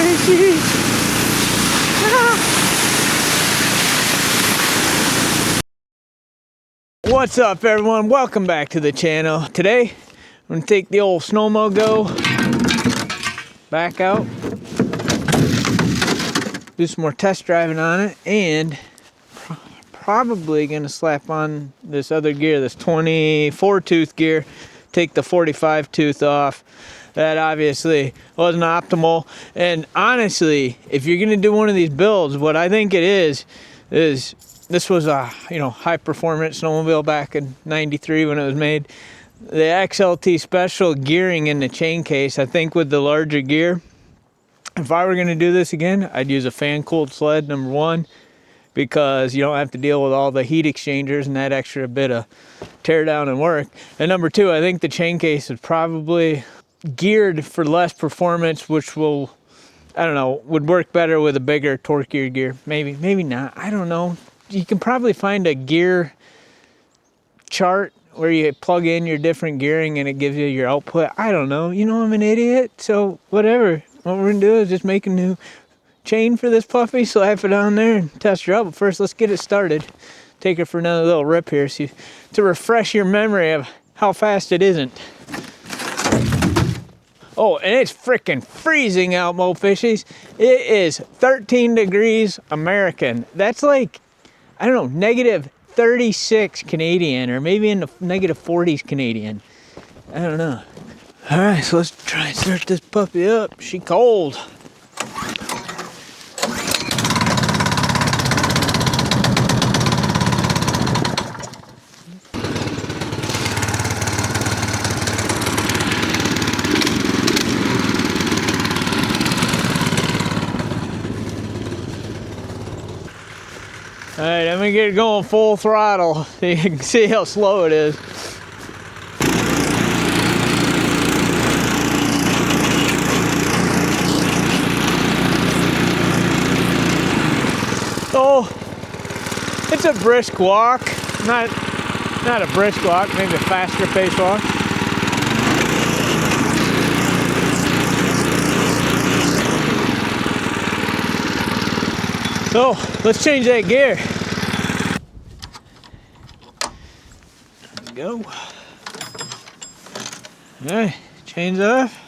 fishies. What's up, everyone? Welcome back to the channel. Today, I'm gonna take the old Snowmogo back out, do some more test driving on it, and probably gonna slap on this other gear, this 24 tooth gear, take the 45 tooth off. That obviously wasn't optimal. And honestly, if you're gonna do one of these builds, what I think it is this was a high performance snowmobile back in '93 when it was made. The XLT special gearing in the chain case, I think with the larger gear, if I were gonna do this again, I'd use a fan cooled sled, number one, because you don't have to deal with all the heat exchangers and that extra bit of tear down and work. And number two, I think the chain case is probably geared for less performance, which will, I don't know, would work better with a bigger torquier gear. Maybe not, I don't know. You can probably find a gear chart where you plug in your different gearing and it gives you your output. I don't know, I'm an idiot, so whatever. What we're gonna do is just make a new chain for this puppy, slap it on there and test her out. But first, let's get it started. Take her for another little rip here, to refresh your memory of how fast it isn't. Oh, and it's freaking freezing out, Mo Fishies. It is 13 degrees American. That's like, I don't know, negative 36 Canadian, or maybe in the negative 40s Canadian. I don't know. All right, so let's try and start this puppy up. She cold. All right, I'm gonna get it going full throttle so you can see how slow it is. So, it's a brisk walk, not a brisk walk, maybe a faster pace walk. So, let's change that gear. There we go. All right, change off.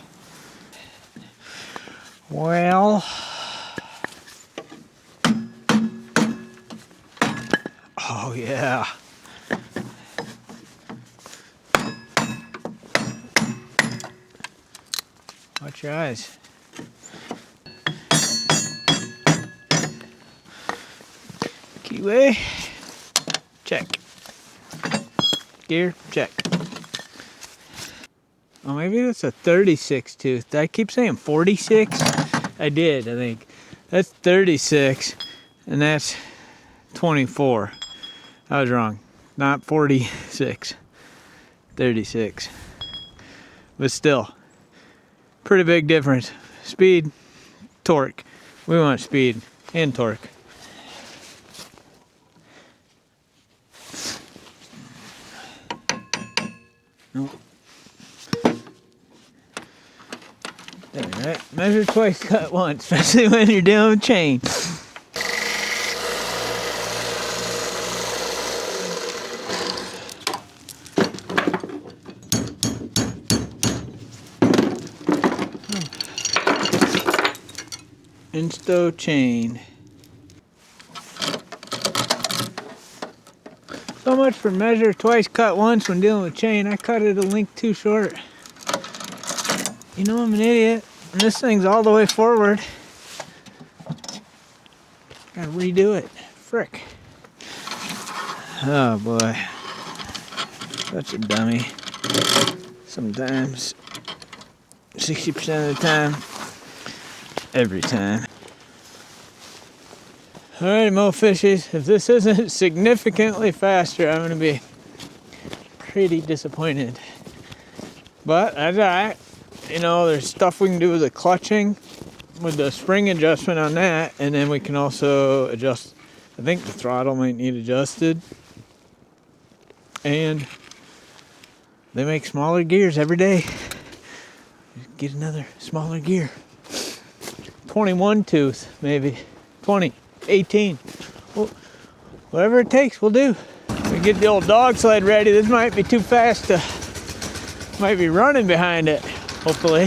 Well, oh yeah. Watch your eyes. Keyway, check. Gear, check. Oh, maybe that's a 36 tooth. Did I keep saying 46? I did, I think. That's 36, and that's 24. I was wrong. Not 46. 36. But still, pretty big difference. Speed, torque. We want speed and torque. Alright, measure twice, cut once, especially when you're dealing with chain. Insto chain. So much for measure twice, cut once when dealing with chain. I cut it a length too short. I'm an idiot. And this thing's all the way forward. Gotta redo it. Frick. Oh boy. Such a dummy. Sometimes. 60% of the time. Every time. Alright, Mo Fishies. If this isn't significantly faster, I'm gonna be pretty disappointed. But that's alright. There's stuff we can do with the clutching, with the spring adjustment on that, and then we can also adjust. I think the throttle might need adjusted. And they make smaller gears every day. Get another smaller gear. 21 tooth, maybe 20, 18. Well, whatever it takes, we'll do. We get the old dog sled ready. This might be too fast to, might be running behind it, hopefully.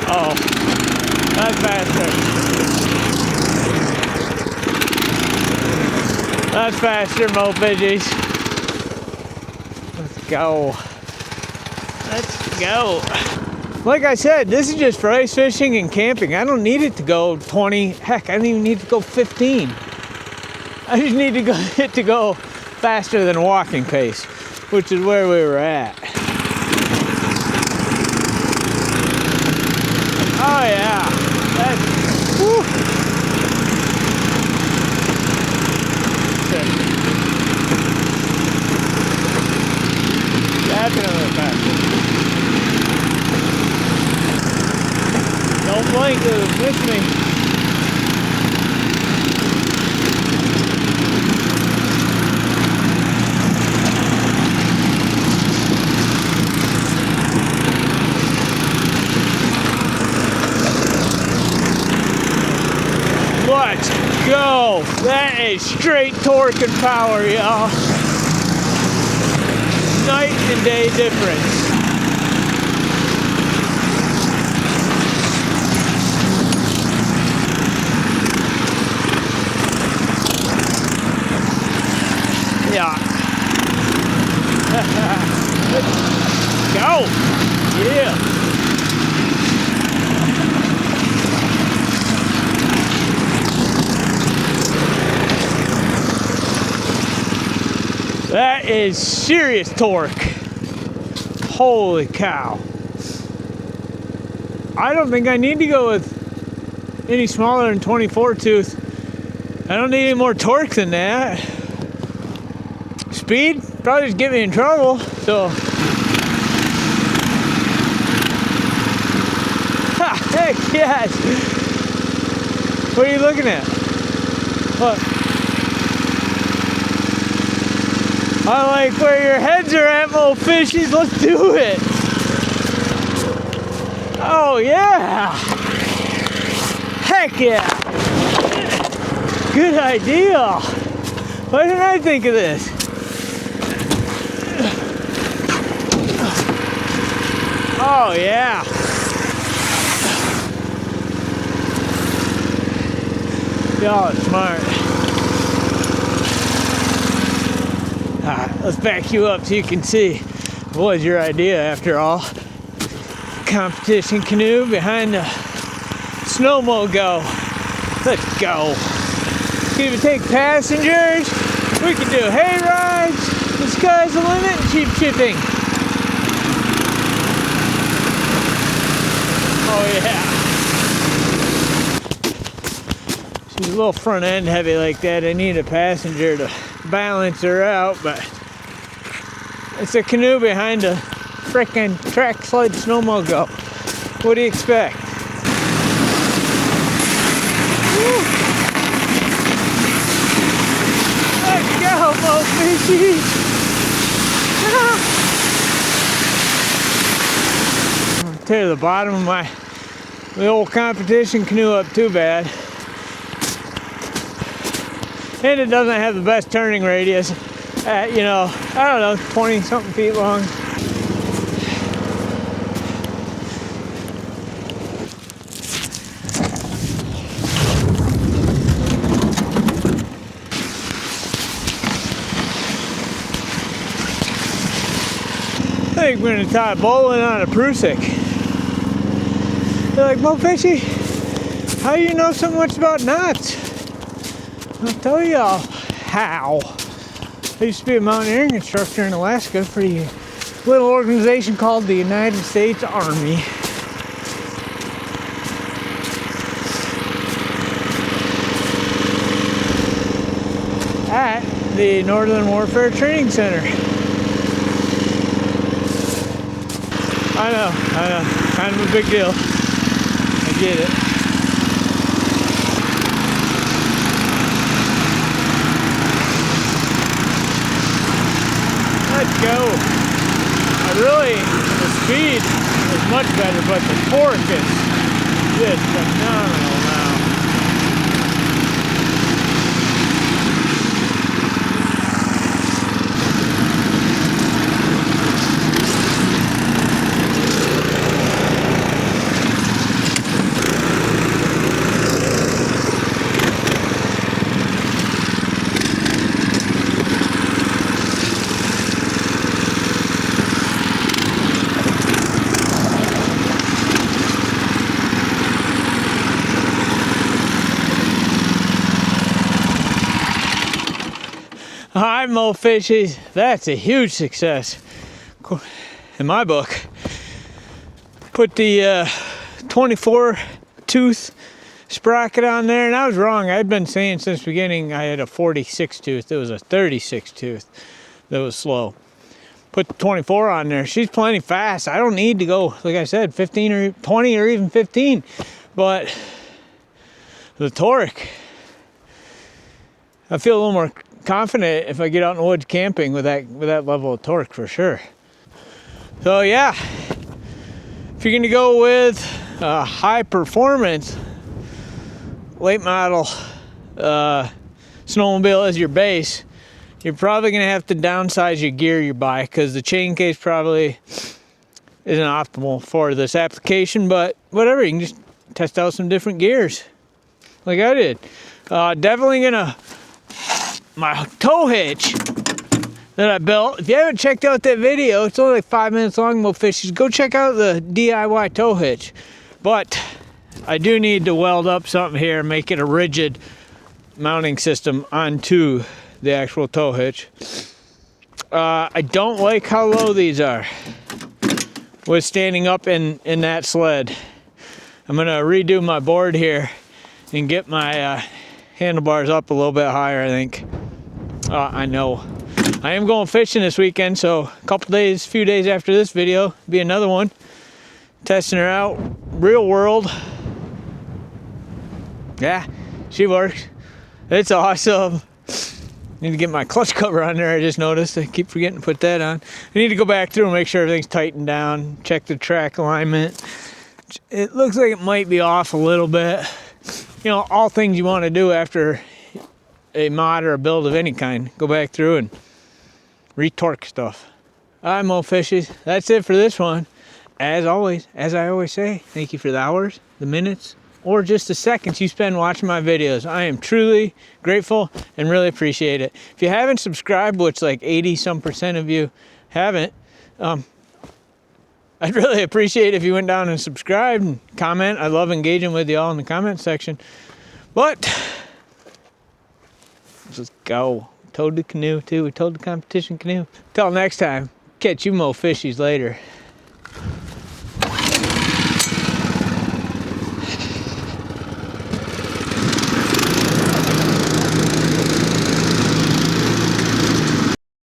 Oh, that's faster. That's faster, Mo Fishies. Let's go. Let's go. Like I said, this is just for ice fishing and camping. I don't need it to go 20. Heck, I don't even need to go 15. I just need it to go faster than walking pace, which is where we were at. Oh yeah, that's, whew. Definitely faster. Don't blink, it'll miss me. Let's go. That is straight torque and power, y'all. Night and day difference. Yeah. Let's go. Yeah. That is serious torque. Holy cow. I don't think I need to go with any smaller than 24 tooth. I don't need any more torque than that. Speed probably just get me in trouble, so. Ha, heck yes. What are you looking at? What? I like where your heads are at, Mo Fishies. Let's do it. Oh yeah. Heck yeah. Good idea. Why didn't I think of this? Oh yeah. Y'all are smart. Alright, let's back you up so you can see what was your idea after all. Competition canoe behind the snowmo go. Let's go. Can even take passengers. We can do hay rides. The sky's the limit and cheap shipping. Oh yeah. She's a little front end heavy like that. I need a passenger to balance her out, but it's a canoe behind a frickin' track sled snowmo go. What do you expect? Woo. Let's go, Mo Fishies! Tear the bottom of the old competition canoe up too bad. And it doesn't have the best turning radius at, you know, I don't know, 20 something feet long. I think we're gonna tie bowling on a Prusik. They're like, Mo Fishy, how do you know so much about knots? I'll tell y'all how. I used to be a mountaineering instructor in Alaska for a little organization called the United States Army. At the Northern Warfare Training Center. I know, kind of a big deal. I get it. Let's go. The speed is much better, but the torque is just phenomenal now. All right, Mo Fishies, that's a huge success in my book. Put the 24 tooth sprocket on there, and I was wrong. I'd been saying since the beginning I had a 46 tooth. It was a 36 tooth that was slow. Put the 24 on there. She's plenty fast. I don't need to go, like I said, 15 or 20 or even 15, but the torque, I feel a little more confident if I get out in the woods camping with that level of torque for sure. So yeah, if you're gonna go with a high performance late model snowmobile as your base, you're probably gonna have to downsize your gear you buy, because the chain case probably isn't optimal for this application, but whatever, you can just test out some different gears like I did. Definitely gonna, my tow hitch that I built, if you haven't checked out that video, it's only like 5 minutes long, Mo Fishies, go check out the DIY tow hitch. But I do need to weld up something here and make it a rigid mounting system onto the actual tow hitch. I don't like how low these are with standing up in that sled. I'm gonna redo my board here and get my handlebars up a little bit higher, I think. I know. I am going fishing this weekend, so a few days after this video, be another one. Testing her out, real world. Yeah, she works. It's awesome. Need to get my clutch cover on there, I just noticed. I keep forgetting to put that on. I need to go back through and make sure everything's tightened down, check the track alignment. It looks like it might be off a little bit. You know, all things you want to do after a mod or a build of any kind. Go back through and retorque stuff. All right, Mo Fishies, that's it for this one. As always, as I always say, thank you for the hours, the minutes, or just the seconds you spend watching my videos. I am truly grateful and really appreciate it. If you haven't subscribed, which like 80% of you haven't, I'd really appreciate if you went down and subscribed and comment. I love engaging with you all in the comment section. But let's just go. Towed the canoe too. We towed the competition canoe. Till next time, catch you Mo Fishies later.